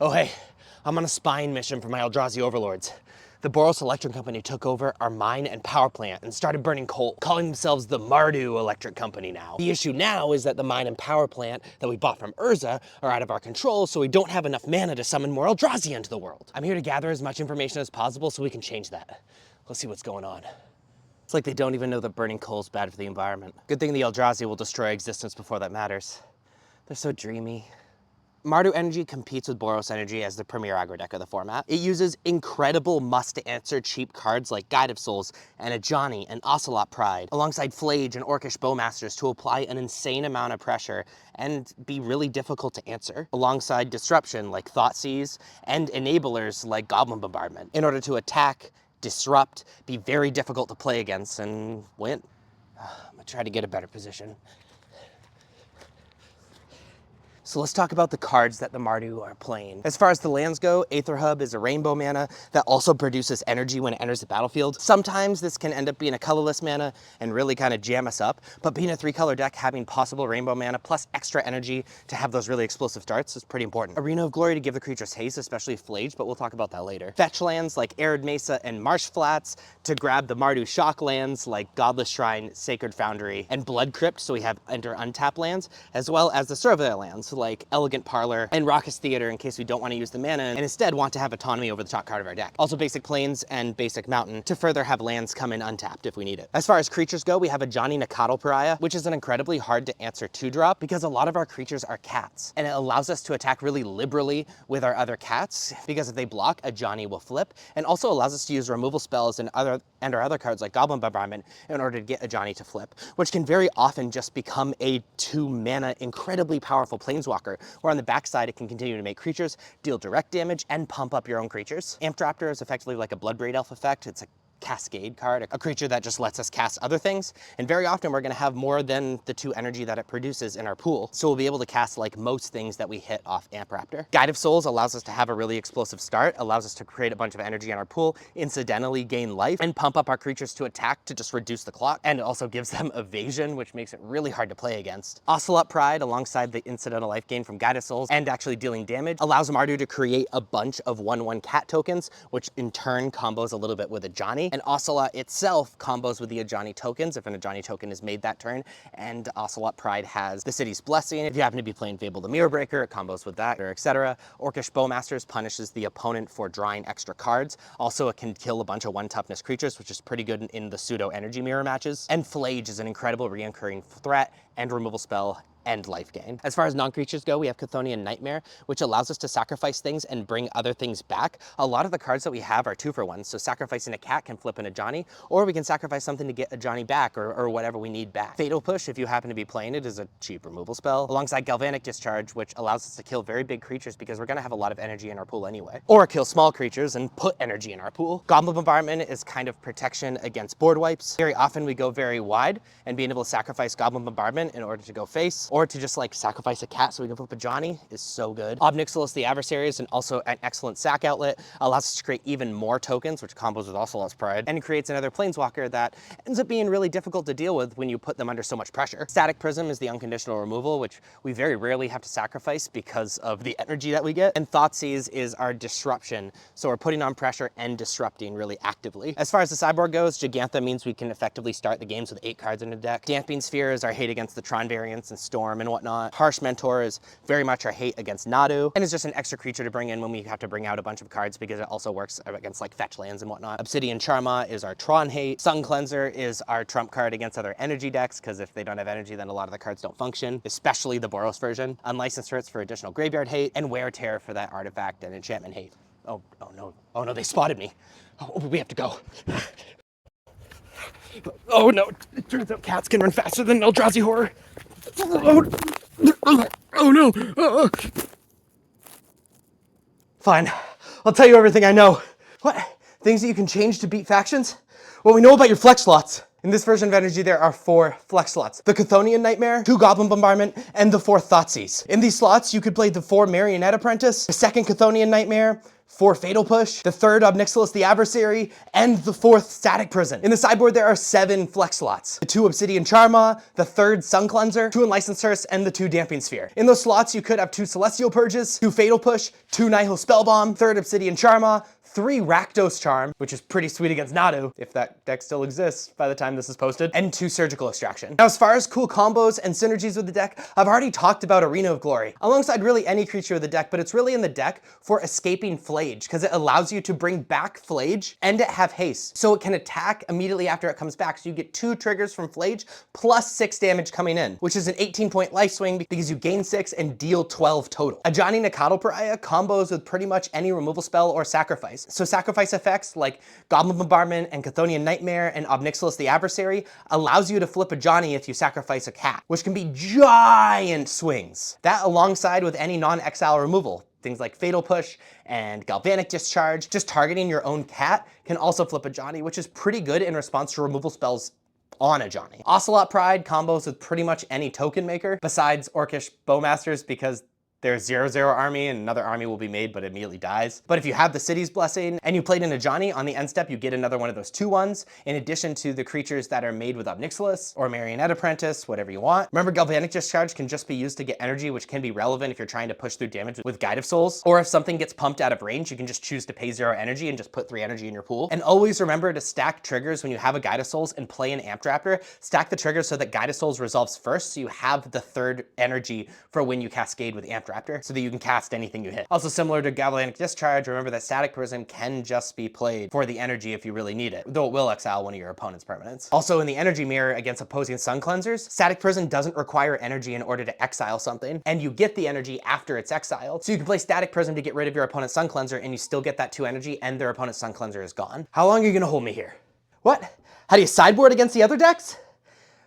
Oh hey, I'm on a spying mission for my Eldrazi overlords. The Boros Electric Company took over our mine and power plant and started burning coal, calling themselves the Mardu Electric Company now. The issue now is that the mine and power plant that we bought from Urza are out of our control, so we don't have enough mana to summon more Eldrazi into the world. I'm here to gather as much information as possible so we can change that. Let's see what's going on. It's like they don't even know that burning coal is bad for the environment. Good thing the Eldrazi will destroy existence before that matters. They're so dreamy. Mardu Energy competes with Boros Energy as the premier aggro deck of the format. It uses incredible must-answer cheap cards like Guide of Souls and Ajani and Ocelot Pride, alongside Flage and Orcish Bowmasters to apply an insane amount of pressure and be really difficult to answer, alongside Disruption like Thoughtseize and enablers like Goblin Bombardment, in order to attack, disrupt, be very difficult to play against, and win. I'm gonna try to get a better position. So let's talk about the cards that the Mardu are playing. As far as the lands go, Aether Hub is a rainbow mana that also produces energy when it enters the battlefield. Sometimes this can end up being a colorless mana and really kind of jam us up, but being a 3-color deck, having possible rainbow mana plus extra energy to have those really explosive starts is pretty important. Arena of Glory to give the creatures haste, especially Flage, but we'll talk about that later. Fetch lands like Arid Mesa and Marsh Flats to grab the Mardu shock lands like Godless Shrine, Sacred Foundry, and Blood Crypt, so we have enter untap lands, as well as the Surveyor lands like Elegant Parlor and Raucous Theater in case we don't want to use the mana and instead want to have autonomy over the top card of our deck. Also Basic Plains and Basic Mountain to further have lands come in untapped if we need it. As far as creatures go, we have a Ajani Nakatl Pariah, which is an incredibly hard to answer 2-drop because a lot of our creatures are cats, and it allows us to attack really liberally with our other cats because if they block, Ajani will flip, and also allows us to use removal spells and our other cards like Goblin Bombardment in order to get Ajani to flip, which can very often just become a 2-mana incredibly powerful planeswalker, where on the backside it can continue to make creatures, deal direct damage, and pump up your own creatures. Amped Raptor is effectively like a Bloodbraid Elf effect. It's a Cascade card, a creature that just lets us cast other things, and very often we're going to have more than the 2 energy that it produces in our pool, so we'll be able to cast like most things that we hit off Amp Raptor. Guide of Souls allows us to have a really explosive start, allows us to create a bunch of energy in our pool, incidentally gain life, and pump up our creatures to attack to just reduce the clock, and it also gives them evasion, which makes it really hard to play against. Ocelot Pride, alongside the incidental life gain from Guide of Souls and actually dealing damage, allows Mardu to create a bunch of 1/1 cat tokens, which in turn combos a little bit with Ajani, and Ocelot itself combos with the Ajani tokens if an Ajani token is made that turn, and Ocelot Pride has the City's Blessing. If you happen to be playing Fable the Mirror Breaker, it combos with that, etc. Orcish Bowmasters punishes the opponent for drawing extra cards. Also, it can kill a bunch of 1-toughness creatures, which is pretty good in the pseudo energy mirror matches. And Flage is an incredible reoccurring threat and removal spell and life gain. As far as non-creatures go, we have Chthonian Nightmare, which allows us to sacrifice things and bring other things back. A lot of the cards that we have are 2-for-1, so sacrificing a cat can flip an Ajani, or we can sacrifice something to get Ajani back, or whatever we need back. Fatal Push, if you happen to be playing it, is a cheap removal spell, alongside Galvanic Discharge, which allows us to kill very big creatures because we're going to have a lot of energy in our pool anyway. Or kill small creatures and put energy in our pool. Goblin Bombardment is kind of protection against board wipes. Very often we go very wide, and being able to sacrifice Goblin Bombardment in order to go face, or to just like sacrifice a cat so we can flip a Johnny is so good. Obnixilis the Adversary is also an excellent sack outlet, allows us to create even more tokens, which combos with Ocelot's Pride, and creates another planeswalker that ends up being really difficult to deal with when you put them under so much pressure. Static Prism is the unconditional removal, which we very rarely have to sacrifice because of the energy that we get. And Thoughtseize is our disruption, so we're putting on pressure and disrupting really actively. As far as the sideboard goes, Gigantha means we can effectively start the games with 8 cards in the deck. Damping Sphere is our hate against the Tron variants and Storm and whatnot. Harsh Mentor is very much our hate against Nadu, and is just an extra creature to bring in when we have to bring out a bunch of cards because it also works against like fetch lands and whatnot. Obsidian Charma is our Tron hate. Sun Cleanser is our trump card against other energy decks, because if they don't have energy, then a lot of the cards don't function, especially the Boros version. Unlicensed Hurts for additional graveyard hate, and Wear Tear for that artifact and enchantment hate. Oh no, they spotted me. Oh, we have to go. Oh no, it turns out cats can run faster than Eldrazi Horror. Oh no. Fine, I'll tell you everything I know. What? Things that you can change to beat factions? Well, we know about your flex slots. In this version of Energy, there are 4 flex slots. The Chthonian Nightmare, 2 Goblin Bombardment, and the 4 Thoughtseize. In these slots, you could play the 4 Marionette Apprentice, the 2nd Chthonian Nightmare, 4 Fatal Push, the 3rd Obnixilis the Adversary, and the 4th Static Prison. In the sideboard, there are 7 flex slots. The 2 Obsidian Charma, the 3rd Sun Cleanser, 2 Unlicensed Hearse, and the 2 Damping Sphere. In those slots, you could have 2 Celestial Purges, 2 Fatal Push, 2 Nihil Spellbomb, 3rd Obsidian Charma, 3 Rakdos Charm, which is pretty sweet against Nadu, if that deck still exists by the time this is posted, and 2 Surgical Extraction. Now, as far as cool combos and synergies with the deck, I've already talked about Arena of Glory, alongside really any creature of the deck, but it's really in the deck for escaping Flage, because it allows you to bring back Flage and it have haste, so it can attack immediately after it comes back, so you get 2 triggers from Flage, plus 6 damage coming in, which is an 18-point life swing because you gain 6 and deal 12 total. Ajani Nakatl Pariah combos with pretty much any removal spell or sacrifice. So sacrifice effects like Goblin Bombardment and Chthonian Nightmare and Obnixilis the Adversary allows you to flip a Johnny if you sacrifice a cat, which can be giant swings. That alongside with any non-exile removal, things like Fatal Push and Galvanic Discharge, just targeting your own cat can also flip a Johnny, which is pretty good in response to removal spells on a Johnny. Ocelot Pride combos with pretty much any token maker besides Orcish Bowmasters because there's 0/0 army and another army will be made but immediately dies. But if you have the City's Blessing and you played in a Johnny, on the end step you get another one of those 2/1s in addition to the creatures that are made with Obnixilis or Marionette Apprentice, whatever you want. Remember, Galvanic Discharge can just be used to get energy, which can be relevant if you're trying to push through damage with Guide of Souls, or if something gets pumped out of range, you can just choose to pay 0 energy and just put 3 energy in your pool. And always remember to stack triggers when you have a Guide of Souls and play an Amp Raptor. Stack the triggers so that Guide of Souls resolves first, so you have the 3rd energy for when you cascade with Amp Raptor, so that you can cast anything you hit. Also similar to Galvanic Discharge, remember that Static Prison can just be played for the energy if you really need it, though it will exile one of your opponent's permanents. Also in the energy mirror against opposing Sun Cleansers, Static Prison doesn't require energy in order to exile something, and you get the energy after it's exiled. So you can play Static Prison to get rid of your opponent's Sun Cleanser and you still get that 2 energy and their opponent's Sun Cleanser is gone. How long are you gonna hold me here? What? How do you sideboard against the other decks?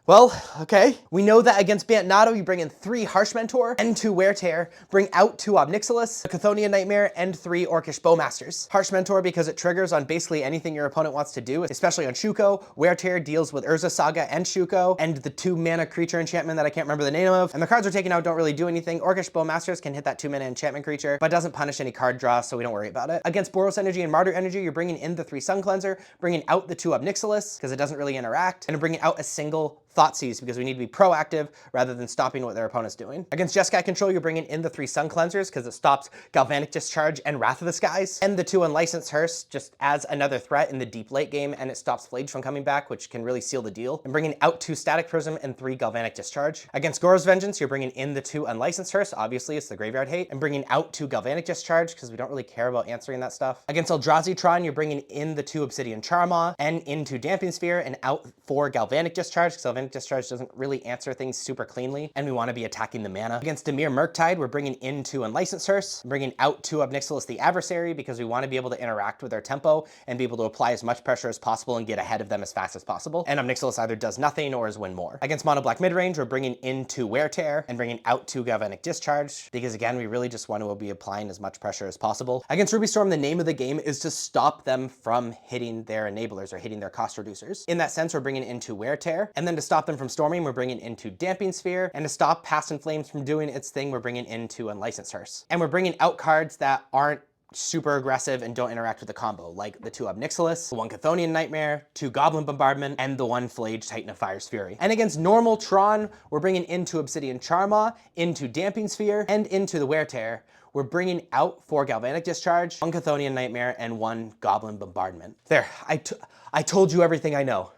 Well, okay. We know that against Bant Nado, you bring in 3 Harsh Mentor and 2 Wear Tear, bring out 2 Obnixilis, a Chthonian Nightmare, and 3 Orcish Bowmasters. Harsh Mentor because it triggers on basically anything your opponent wants to do, especially on Shuko. Wear Tear deals with Urza Saga and Shuko, and the 2 mana creature enchantment that I can't remember the name of. And the cards we're taking out don't really do anything. Orcish Bowmasters can hit that 2 mana enchantment creature, but doesn't punish any card draw, so we don't worry about it. Against Boros Energy and Mardu Energy, you're bringing in the 3 Sun Cleanser, bringing out the 2 Obnixilis, because it doesn't really interact, and bringing out a single Thoughtseize because we need to be proactive rather than stopping what their opponent's doing. Against Jeskai Control, you're bringing in the 3 Sun Cleansers because it stops Galvanic Discharge and Wrath of the Skies, and the 2 Unlicensed Hearse just adds another threat in the deep late game, and it stops Flage from coming back, which can really seal the deal. And bringing out 2 Static Prism and 3 Galvanic Discharge. Against Gora's Vengeance, you're bringing in the 2 Unlicensed Hearse, obviously it's the Graveyard Hate, and bringing out 2 Galvanic Discharge because we don't really care about answering that stuff. Against Eldrazi Tron, you're bringing in the 2 Obsidian Charma and into Damping Sphere and out 4 Galvanic Discharge because Galvanic Discharge doesn't really answer things super cleanly, and we want to be attacking the mana. Against Dimir Murktide, we're bringing in 2 Unlicensed Hearse, bringing out 2 Obnixilis the Adversary because we want to be able to interact with their tempo and be able to apply as much pressure as possible and get ahead of them as fast as possible. And Obnixilis either does nothing or is win more. Against Mono Black Midrange, we're bringing in 2 Wear Tear and bringing out 2 Galvanic Discharge because again, we really just want to be applying as much pressure as possible. Against Ruby Storm, the name of the game is to stop them from hitting their enablers or hitting their cost reducers. In that sense, we're bringing in 2 Wear Tear, and then to stop them from storming, we're bringing into Damping Sphere, and to stop Past in Flames from doing its thing, we're bringing into Unlicensed Hearse. And we're bringing out cards that aren't super aggressive and don't interact with the combo, like the 2 Obnixilis, the 1 Chthonian Nightmare, 2 Goblin Bombardment, and the 1 Flage Titan of Fire's Fury. And against normal Tron, we're bringing into Obsidian Charma, into Damping Sphere, and into the Wear Tear. We're bringing out 4 Galvanic Discharge, 1 Chthonian Nightmare, and 1 Goblin Bombardment. There, I told you everything I know.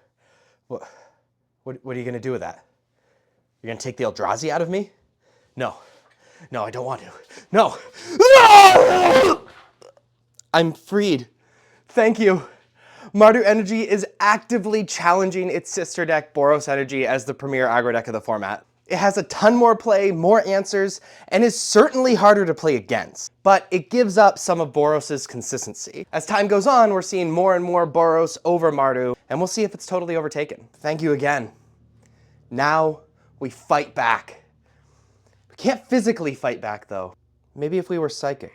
What are you gonna do with that? You're gonna take the Eldrazi out of me? No. No, I don't want to. No! I'm freed. Thank you. Mardu Energy is actively challenging its sister deck, Boros Energy, as the premier aggro deck of the format. It has a ton more play, more answers, and is certainly harder to play against. But it gives up some of Boros' consistency. As time goes on, we're seeing more and more Boros over Mardu, and we'll see if it's totally overtaken. Thank you again. Now, we fight back. We can't physically fight back, though. Maybe if we were psychic.